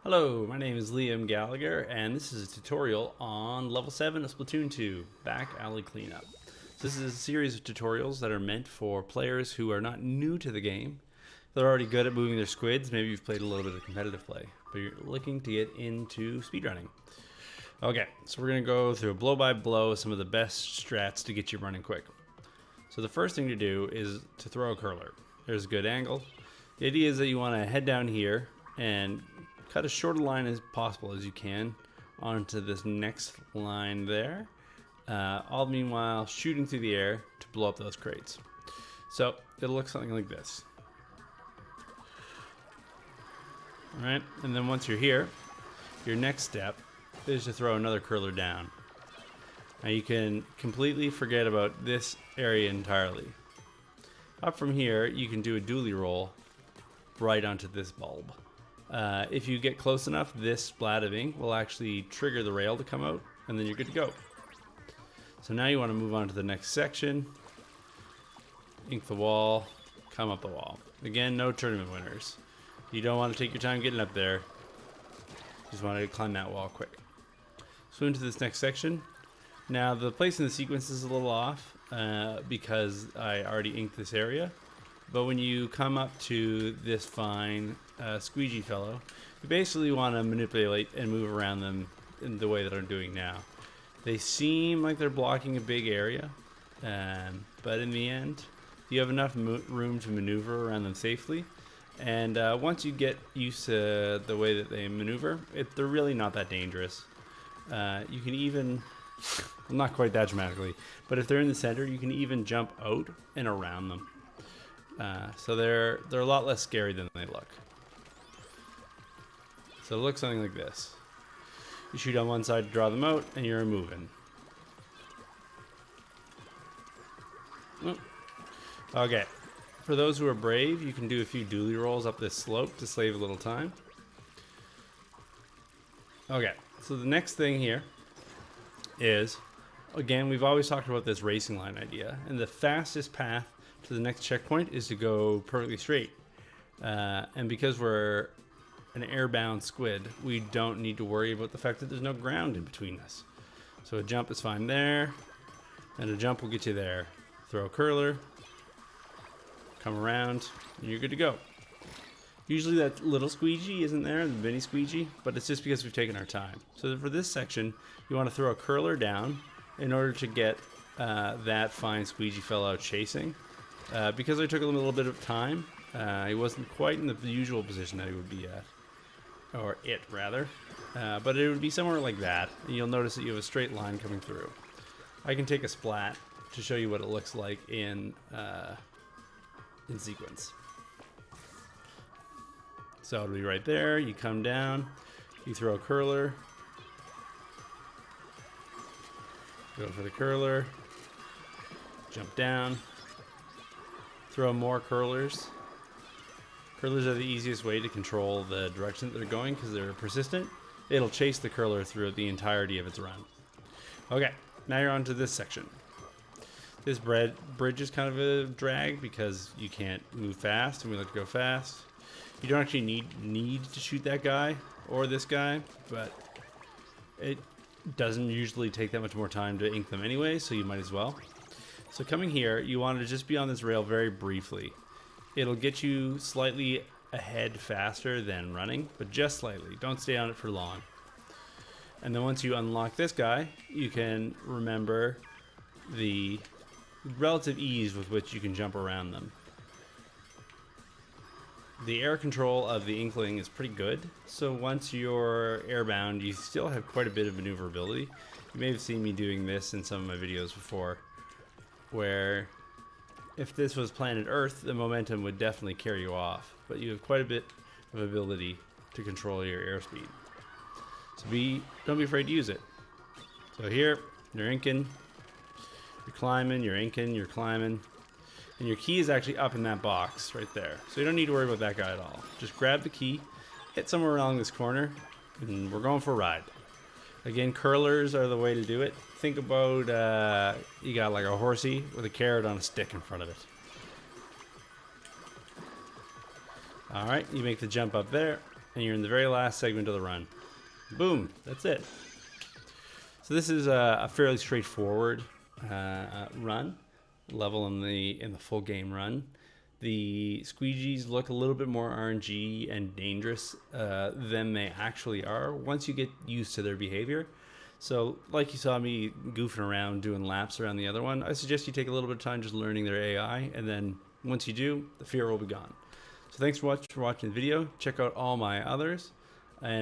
Hello, my name is Liam Gallagher, and this is a tutorial on level 7 of Splatoon 2, Back Alley Cleanup. So this is a series of tutorials that are meant for players who are not new to the game. They're already good at moving their squids, maybe you've played a little bit of competitive play, but you're looking to get into speedrunning. Okay, so we're going to go through blow by blow some of the best strats to get you running quick. So the first thing to do is to throw a curler. There's a good angle. The idea is that you want to head down here and cut as short a line as possible as you can onto this next line there, all meanwhile shooting through the air to blow up those crates. So it'll look something like this. Alright, and then once you're here, your next step is to throw another curler down. Now you can completely forget about this area entirely. Up from here, you can do a dually roll right onto this bulb. If you get close enough, this splat of ink will actually trigger the rail to come out, and then you're good to go. So now you want to move on to the next section, ink the wall, come up the wall. Again, no tournament winners. You don't want to take your time getting up there. You just want to climb that wall quick. Swim to this next section. Now the place in the sequence is a little off because I already inked this area. But when you come up to this fine squeegee fellow, you basically want to manipulate and move around them in the way that I'm doing now. They seem like they're blocking a big area, but in the end, you have enough room to maneuver around them safely. And once you get used to the way that they maneuver, they're really not that dangerous. You can even, well, not quite that dramatically, but if they're in the center, you can even jump out and around them. So they're a lot less scary than they look. So it looks something like this. You shoot on one side to draw them out, and you're moving. Okay. For those who are brave, you can do a few dually rolls up this slope to save a little time. Okay, so the next thing here is, again, we've always talked about this racing line idea, and the fastest path to the next checkpoint is to go perfectly straight. And because we're an airbound squid, we don't need to worry about the fact that there's no ground in between us. So a jump is fine there, and a jump will get you there. Throw a curler, come around, and you're good to go. Usually that little squeegee isn't there, the mini squeegee, but it's just because we've taken our time. So for this section, you want to throw a curler down in order to get that fine squeegee fellow chasing. Because I took a little bit of time, he wasn't quite in the usual position that he would be at. Or it, rather. But it would be somewhere like that, and you'll notice that you have a straight line coming through. I can take a splat to show you what it looks like in sequence. So it'll be right there, you come down, you throw a curler, go for the curler, jump down, throw more curlers. Curlers are the easiest way to control the direction that they're going because they're persistent. It'll chase the curler throughout the entirety of its run. Okay, now you're on to this section. This bridge is kind of a drag because you can't move fast, and we like to go fast. You don't actually need to shoot that guy or this guy, but it doesn't usually take that much more time to ink them anyway, so you might as well. So coming here, you want to just be on this rail very briefly. It'll get you slightly ahead faster than running, but just slightly. Don't stay on it for long. And then once you unlock this guy, you can remember the relative ease with which you can jump around them. The air control of the Inkling is pretty good, so once you're airbound, you still have quite a bit of maneuverability. You may have seen me doing this in some of my videos before, where if this was planet Earth, the momentum would definitely carry you off, but you have quite a bit of ability to control your airspeed. So don't be afraid to use it. So here, you're inking, you're climbing, you're inking, you're climbing, and your key is actually up in that box right there. So you don't need to worry about that guy at all. Just grab the key, hit somewhere along this corner, and we're going for a ride. Again, curlers are the way to do it. Think about, you got like a horsey with a carrot on a stick in front of it. Alright, you make the jump up there, and you're in the very last segment of the run. Boom, that's it. So this is a fairly straightforward run, level in the full game run. The squeegees look a little bit more RNG and dangerous than they actually are once you get used to their behavior. So like you saw me goofing around doing laps around the other one, I suggest you take a little bit of time just learning their AI, and then once you do, the fear will be gone. So thanks so much for watching the video. Check out all my others, and